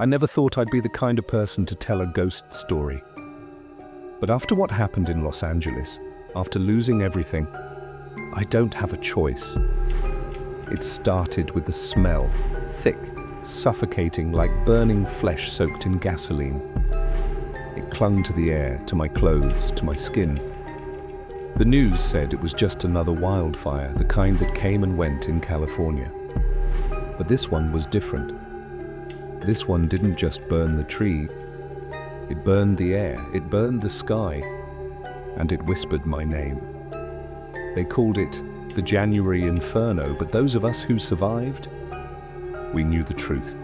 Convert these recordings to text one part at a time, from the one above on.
I never thought I'd be the kind of person to tell a ghost story. But after what happened in Los Angeles, after losing everything, I don't have a choice. It started with the smell, thick, suffocating like burning flesh soaked in gasoline. It clung to the air, to my clothes, to my skin. The news said it was just another wildfire, the kind that came and went in California. But this one was different. This one didn't just burn the tree, it burned the air, it burned the sky, and it whispered my name. They called it the January Inferno, but those of us who survived, we knew the truth.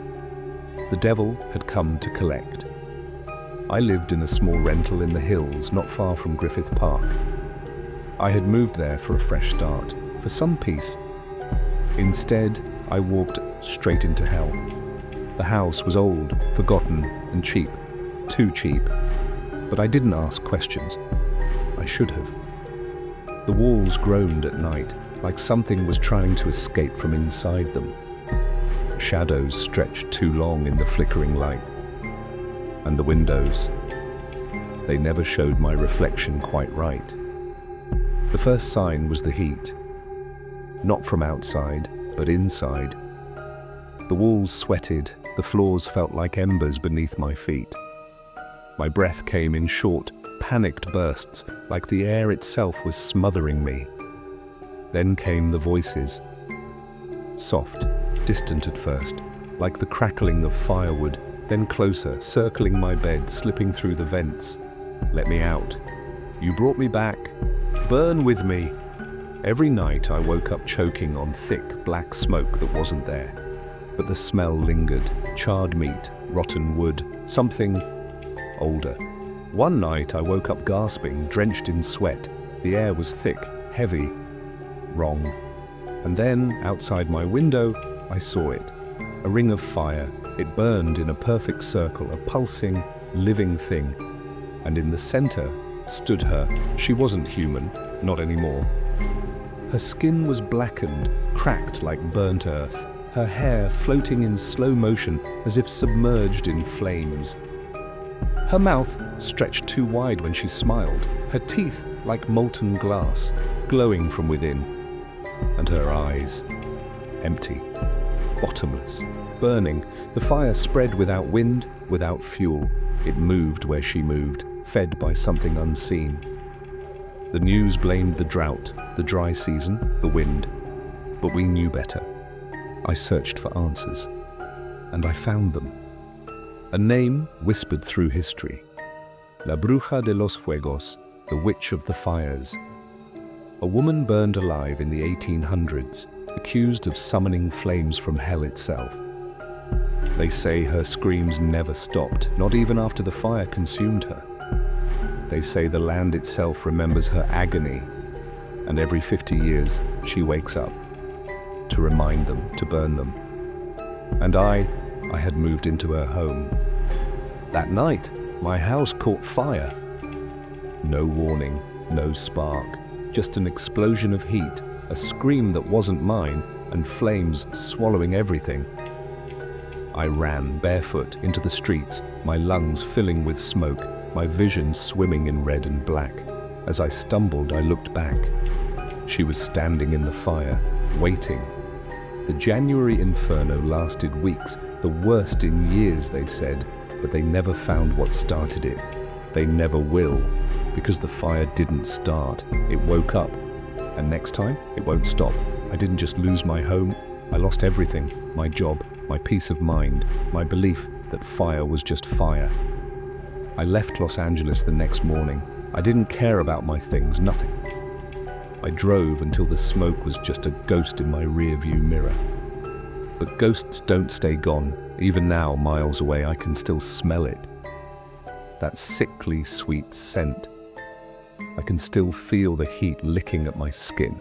The devil had come to collect. I lived in a small rental in the hills, not far from Griffith Park. I had moved there for a fresh start, for some peace. Instead, I walked straight into hell. The house was old, forgotten, and cheap. Too cheap. But I didn't ask questions. I should have. The walls groaned at night, like something was trying to escape from inside them. Shadows stretched too long in the flickering light. And the windows, they never showed my reflection quite right. The first sign was the heat. Not from outside, but inside. The walls sweated, the floors felt like embers beneath my feet. My breath came in short, panicked bursts, like the air itself was smothering me. Then came the voices. Soft, distant at first, like the crackling of firewood, then closer, circling my bed, slipping through the vents. Let me out. You brought me back. Burn with me. Every night I woke up choking on thick, black smoke that wasn't there. But the smell lingered. Charred meat, rotten wood, something older. One night I woke up gasping, drenched in sweat. The air was thick, heavy, wrong. And then, outside my window, I saw it. A ring of fire. It burned in a perfect circle, a pulsing, living thing. And in the center stood her. She wasn't human, not anymore. Her skin was blackened, cracked like burnt earth. Her hair floating in slow motion as if submerged in flames. Her mouth stretched too wide when she smiled, her teeth like molten glass, glowing from within. And her eyes, empty, bottomless, burning. The fire spread without wind, without fuel. It moved where she moved, fed by something unseen. The news blamed the drought, the dry season, the wind. But we knew better. I searched for answers, and I found them. A name whispered through history. La Bruja de los Fuegos, the Witch of the Fires. A woman burned alive in the 1800s, accused of summoning flames from hell itself. They say her screams never stopped, not even after the fire consumed her. They say the land itself remembers her agony, and every 50 years she wakes up to remind them, to burn them. And I had moved into her home. That night, my house caught fire. No warning, no spark, just an explosion of heat, a scream that wasn't mine, and flames swallowing everything. I ran barefoot into the streets, my lungs filling with smoke, my vision swimming in red and black. As I stumbled, I looked back. She was standing in the fire, waiting. The January Inferno lasted weeks, the worst in years, they said, but they never found what started it. They never will, because the fire didn't start. It woke up, and next time, it won't stop. I didn't just lose my home, I lost everything, my job, my peace of mind, my belief that fire was just fire. I left Los Angeles the next morning. I didn't care about my things, nothing. I drove until the smoke was just a ghost in my rearview mirror. But ghosts don't stay gone. Even now, miles away, I can still smell it. That sickly sweet scent. I can still feel the heat licking at my skin.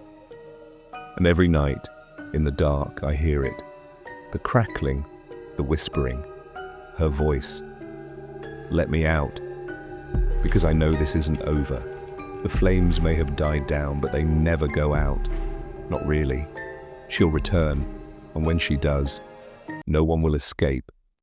And every night, in the dark, I hear it. The crackling, the whispering, her voice. Let me out, because I know this isn't over. The flames may have died down, but they never go out. Not really. She'll return, and when she does, no one will escape.